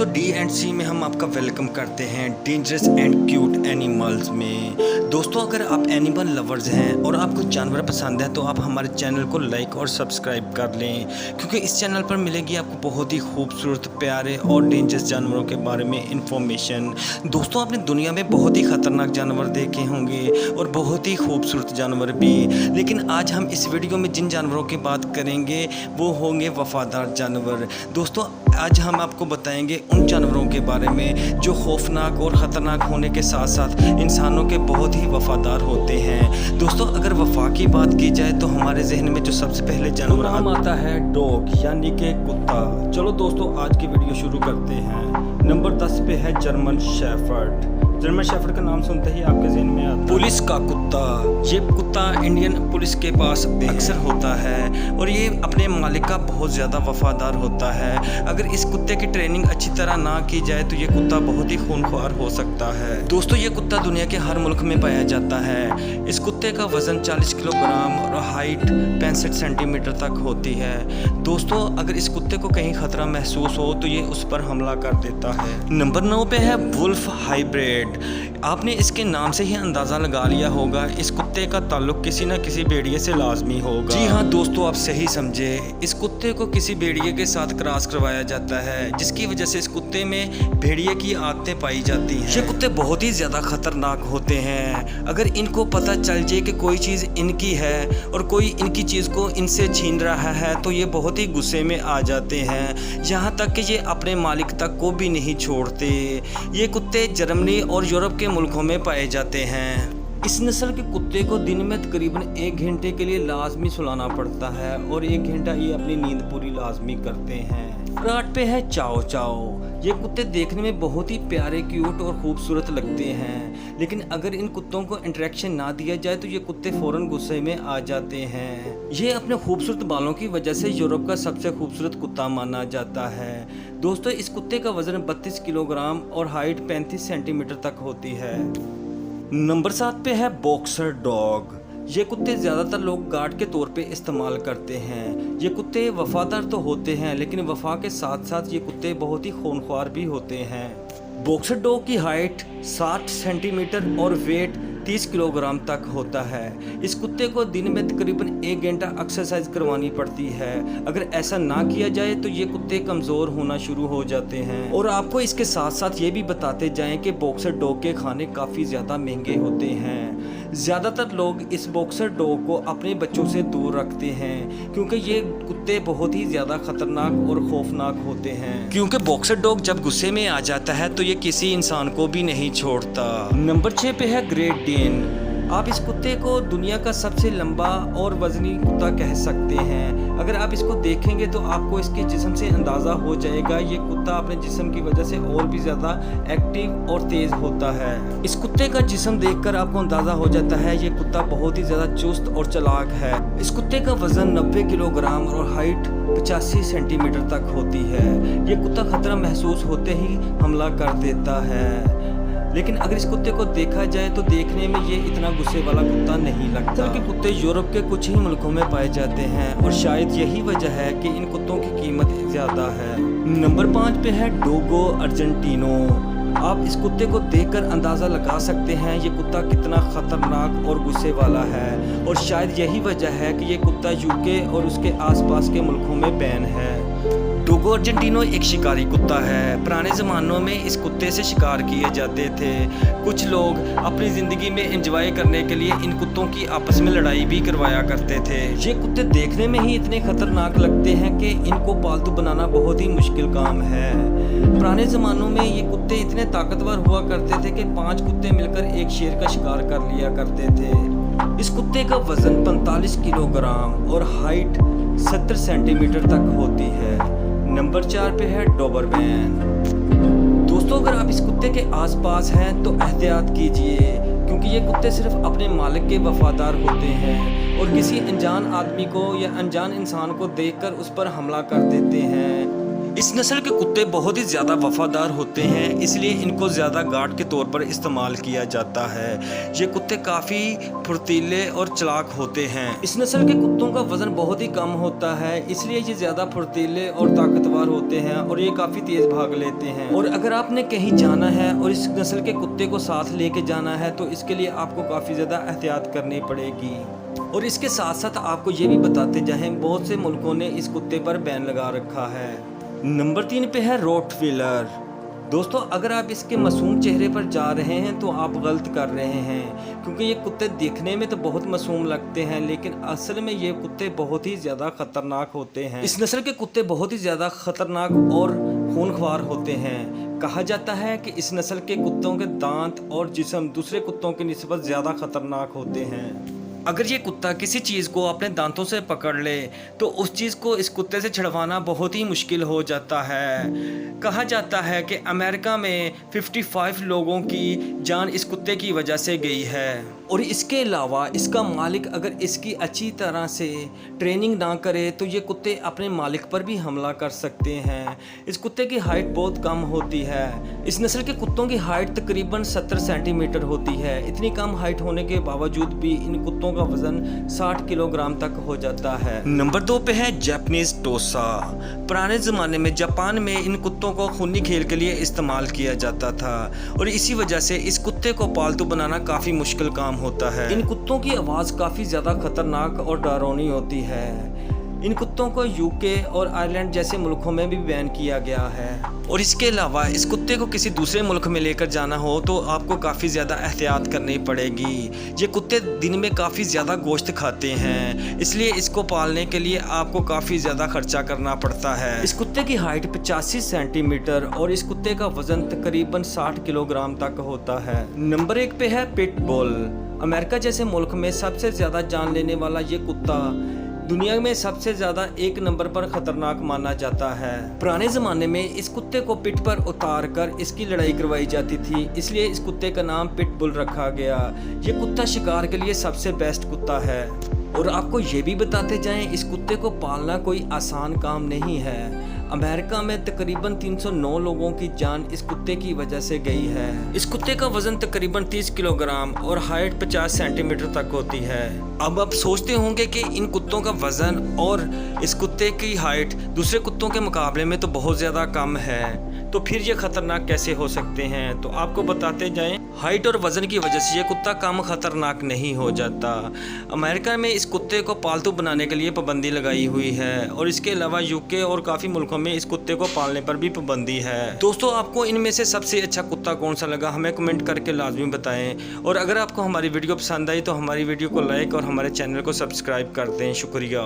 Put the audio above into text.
दोस्तों D&C में हम आपका वेलकम करते हैं डेंजरस एंड क्यूट एनिमल्स में। दोस्तों अगर आप एनिमल लवर्स हैं और आपको जानवर पसंद है तो आप हमारे चैनल को लाइक और सब्सक्राइब कर लें, क्योंकि इस चैनल पर मिलेगी आपको बहुत ही खूबसूरत, प्यारे और डेंजरस जानवरों के बारे में इंफॉर्मेशन। दोस्तों आपने दुनिया में बहुत ही ख़तरनाक जानवर देखे होंगे और बहुत ही खूबसूरत जानवर भी, लेकिन आज हम इस वीडियो में जिन जानवरों की बात करेंगे वो होंगे वफ़ादार जानवर। दोस्तों आज हम आपको बताएंगे उन जानवरों के बारे में जो खौफनाक और ख़तरनाक होने के साथ साथ इंसानों के बहुत ही वफ़ादार होते हैं। दोस्तों अगर वफ़ा की बात की जाए तो हमारे जहन में जो सबसे पहले जानवर आता है डॉग यानी कि कुत्ता। चलो दोस्तों आज की वीडियो शुरू करते हैं। नंबर 10 पे है जर्मन शेफर्ड। जर्मन शेफर्ड का नाम सुनते ही आपके जहन में आता है पुलिस का कुत्ता। ये कुत्ता इंडियन पुलिस के पास अक्सर होता है और ये अपने मालिक का बहुत ज़्यादा वफादार होता है। अगर इस कुत्ते की ट्रेनिंग अच्छी तरह ना की जाए तो ये कुत्ता बहुत ही खूनख्वार हो सकता है। दोस्तों ये कुत्ता दुनिया के हर मुल्क में पाया जाता है। इस कुत्ते का वज़न 40 किलोग्राम और हाइट 65 सेंटीमीटर तक होती है। दोस्तों अगर इस कुत्ते को कहीं ख़तरा महसूस हो तो ये उस पर हमला कर देता है। नंबर 9 पे है वुल्फ हाइब्रिड। आपने इसके नाम से ही अंदाज़ा लगा लिया होगा इस कुत्ते का ताल्लुक किसी न किसी भेड़िए से लाजमी होगा। जी हाँ दोस्तों आप सही समझे, इस कुत्ते को किसी भेड़िए के साथ क्रॉस करवाया जाता है, जिसकी वजह से इस कुत्ते में भेड़िए की आदतें पाई जाती हैं। ये कुत्ते बहुत ही ज़्यादा खतरनाक होते हैं। अगर इनको पता चल जाए कि कोई चीज़ इनकी है और कोई इनकी चीज़ को इनसे छीन रहा है तो ये बहुत ही गुस्से में आ जाते हैं, यहाँ तक कि ये अपने मालिक तक को भी नहीं छोड़ते। ये कुत्ते जर्मनी और यूरोप के मुल्कों में पाए जाते हैं। इस नस्ल के कुत्ते को दिन में तकरीबन 1 घंटे के लिए लाजमी सुलाना पड़ता है और 1 घंटा ये अपनी नींद पूरी लाजमी करते हैं। 8 पे है चाओ चाओ। ये कुत्ते देखने में बहुत ही प्यारे, क्यूट और खूबसूरत लगते हैं, लेकिन अगर इन कुत्तों को इंटरेक्शन ना दिया जाए तो ये कुत्ते फ़ौरन गुस्से में आ जाते हैं। ये अपने खूबसूरत बालों की वजह से यूरोप का सबसे खूबसूरत कुत्ता माना जाता है। दोस्तों इस कुत्ते का वज़न 32 किलोग्राम और हाइट 35 सेंटीमीटर तक होती है। नंबर 7 पे है बॉक्सर डॉग। ये कुत्ते ज़्यादातर लोग गार्ड के तौर पे इस्तेमाल करते हैं। ये कुत्ते वफ़ादार तो होते हैं, लेकिन वफ़ा के साथ साथ ये कुत्ते बहुत ही खूनख्वार भी होते हैं। बॉक्सर डॉग की हाइट 60 सेंटीमीटर और वेट 30 किलोग्राम तक होता है। इस कुत्ते को दिन में तकरीबन 1 घंटा एक्सरसाइज करवानी पड़ती है। अगर ऐसा ना किया जाए तो ये कुत्ते कमज़ोर होना शुरू हो जाते हैं। और आपको इसके साथ साथ ये भी बताते जाएं कि बॉक्सर डॉग के खाने काफ़ी ज़्यादा महंगे होते हैं। ज़्यादातर लोग इस बॉक्सर डॉग को अपने बच्चों से दूर रखते हैं, क्योंकि ये कुत्ते बहुत ही ज़्यादा ख़तरनाक और खौफनाक होते हैं। क्योंकि बॉक्सर डॉग जब गुस्से में आ जाता है तो ये किसी इंसान को भी नहीं छोड़ता। नंबर 6 पे है ग्रेट डेन। आप इस कुत्ते को दुनिया का सबसे लंबा और वजनी कुत्ता कह सकते हैं। अगर आप इसको देखेंगे तो आपको इसके जिस्म से अंदाज़ा हो जाएगा ये कुत्ता अपने जिस्म की वजह से और भी ज़्यादा एक्टिव और तेज़ होता है। इस कुत्ते का जिस्म देखकर आपको अंदाज़ा हो जाता है ये कुत्ता बहुत ही ज़्यादा चुस्त और चालाक है। इस कुत्ते का वज़न 90 किलोग्राम और हाइट 85 सेंटीमीटर तक होती है। ये कुत्ता खतरा महसूस होते ही हमला कर देता है, लेकिन अगर इस कुत्ते को देखा जाए तो देखने में ये इतना गुस्से वाला कुत्ता नहीं लगता। कि कुत्ते यूरोप के कुछ ही मुल्कों में पाए जाते हैं और शायद यही वजह है कि इन कुत्तों की कीमत ज़्यादा है। नंबर 5 पे है डोगो अर्जेंटिनो। आप इस कुत्ते को देखकर अंदाज़ा लगा सकते हैं ये कुत्ता कितना ख़तरनाक और गुस्से वाला है, और शायद यही वजह है कि ये कुत्ता यूके और उसके आसपास के मुल्कों में बैन है। डोगो अर्जेंटिनो एक शिकारी कुत्ता है। पुराने ज़मानों में इस कुत्ते से शिकार किए जाते थे। कुछ लोग अपनी ज़िंदगी में एंजॉय करने के लिए इन कुत्तों की आपस में लड़ाई भी करवाया करते थे। ये कुत्ते देखने में ही इतने ख़तरनाक लगते हैं कि इनको पालतू बनाना बहुत ही मुश्किल काम है। पुराने ज़मानों में ये कुत्ते इतने ताकतवर हुआ करते थे कि 5 कुत्ते मिलकर एक शेर का शिकार कर लिया करते थे। इस कुत्ते का वज़न 45 किलोग्राम और हाइट 70 सेंटीमीटर तक होती है। नंबर 4 पे है डोबरमैन। दोस्तों अगर आप इस कुत्ते के आसपास हैं तो एहतियात कीजिए, क्योंकि ये कुत्ते सिर्फ अपने मालिक के वफादार होते हैं और किसी अनजान आदमी को या अनजान इंसान को देखकर उस पर हमला कर देते हैं। इस नस्ल के कुत्ते बहुत ही ज़्यादा वफादार होते हैं, इसलिए इनको ज़्यादा गार्ड के तौर पर इस्तेमाल किया जाता है। ये कुत्ते काफ़ी फुर्तीले और चालाक होते हैं। इस नस्ल के कुत्तों का वज़न बहुत ही कम होता है, इसलिए ये ज़्यादा फुर्तीले और ताकतवर होते हैं और ये काफ़ी तेज़ भाग लेते हैं। और अगर आपने कहीं जाना है और इस नस्ल के कुत्ते को साथ लेके जाना है तो इसके लिए आपको काफ़ी ज़्यादा एहतियात करनी पड़ेगी। और इसके साथ साथ आपको ये भी बताते जाएं, बहुत से मुल्कों ने इस कुत्ते पर बैन लगा रखा है। नंबर 3 पे है रोटवीलर। दोस्तों, अगर आप इसके मासूम चेहरे पर जा रहे हैं तो आप गलत कर रहे हैं, क्योंकि ये कुत्ते देखने में तो बहुत मासूम लगते हैं, लेकिन असल में ये कुत्ते बहुत ही ज़्यादा ख़तरनाक होते हैं। इस नस्ल के कुत्ते बहुत ही ज़्यादा ख़तरनाक और खूनख्वार होते हैं। कहा जाता है कि इस नस्ल के कुत्तों के दांत और जिस्म दूसरे कुत्तों की निस्बत ज़्यादा ख़तरनाक होते हैं। अगर ये कुत्ता किसी चीज़ को अपने दांतों से पकड़ ले तो उस चीज़ को इस कुत्ते से छिड़वाना बहुत ही मुश्किल हो जाता है। कहा जाता है कि अमेरिका में 55 लोगों की जान इस कुत्ते की वजह से गई है। और इसके अलावा इसका मालिक अगर इसकी अच्छी तरह से ट्रेनिंग ना करे तो ये कुत्ते अपने मालिक पर भी हमला कर सकते हैं। इस कुत्ते की हाइट बहुत कम होती है। इस नस्ल के कुत्तों की हाइट तकरीबन 70 सेंटीमीटर होती है। इतनी कम हाइट होने के बावजूद भी इन कुत्तों का वजन 60 किलोग्राम तक हो जाता है। नंबर 2 पे है जापानीज टोसा। पुराने ज़माने में जापान में इन कुत्तों को खूनी खेल के लिए इस्तेमाल किया जाता था और इसी वजह से इस कुत्ते को पालतू बनाना काफ़ी मुश्किल काम होता है। इन कुत्तों की आवाज़ काफ़ी ज़्यादा खतरनाक और डरावनी होती है। इन कुत्तों को यूके और आयरलैंड जैसे मुल्कों में भी बैन किया गया है। और इसके अलावा इस कुत्ते को किसी दूसरे मुल्क में लेकर जाना हो तो आपको काफ़ी ज़्यादा एहतियात करनी पड़ेगी। ये कुत्ते दिन में काफ़ी ज़्यादा गोश्त खाते हैं, इसलिए इसको पालने के लिए आपको काफ़ी ज़्यादा खर्चा करना पड़ता है। इस कुत्ते की हाइट 85 सेंटीमीटर और इस कुत्ते का वज़न तकरीबन 60 किलोग्राम तक होता है। नंबर 1 पे है पिट बुल। अमेरिका जैसे मुल्क में सबसे ज़्यादा जान लेने वाला ये कुत्ता दुनिया में सबसे ज़्यादा 1 नंबर पर ख़तरनाक माना जाता है। पुराने ज़माने में इस कुत्ते को पिट पर उतार कर इसकी लड़ाई करवाई जाती थी, इसलिए इस कुत्ते का नाम पिट बुल रखा गया। ये कुत्ता शिकार के लिए सबसे बेस्ट कुत्ता है। और आपको ये भी बताते जाएं, इस कुत्ते को पालना कोई आसान काम नहीं है। अमेरिका में तकरीबन 309 लोगों की जान इस कुत्ते की वजह से गई है। इस कुत्ते का वजन तकरीबन 30 किलोग्राम और हाइट 50 सेंटीमीटर तक होती है। अब आप सोचते होंगे कि इन कुत्तों का वजन और इस कुत्ते की हाइट दूसरे कुत्तों के मुकाबले में तो बहुत ज़्यादा कम है, तो फिर ये ख़तरनाक कैसे हो सकते हैं? तो आपको बताते जाएं, हाइट और वज़न की वजह से ये कुत्ता कम ख़तरनाक नहीं हो जाता। अमेरिका में इस कुत्ते को पालतू बनाने के लिए पाबंदी लगाई हुई है और इसके अलावा यूके और काफ़ी मुल्कों में इस कुत्ते को पालने पर भी पाबंदी है। दोस्तों, आपको इनमें से सबसे अच्छा कुत्ता कौन सा लगा हमें कमेंट करके लाजमी बताएं। और अगर आपको हमारी वीडियो पसंद आई तो हमारी वीडियो को लाइक और हमारे चैनल को सब्सक्राइब कर दें। शुक्रिया।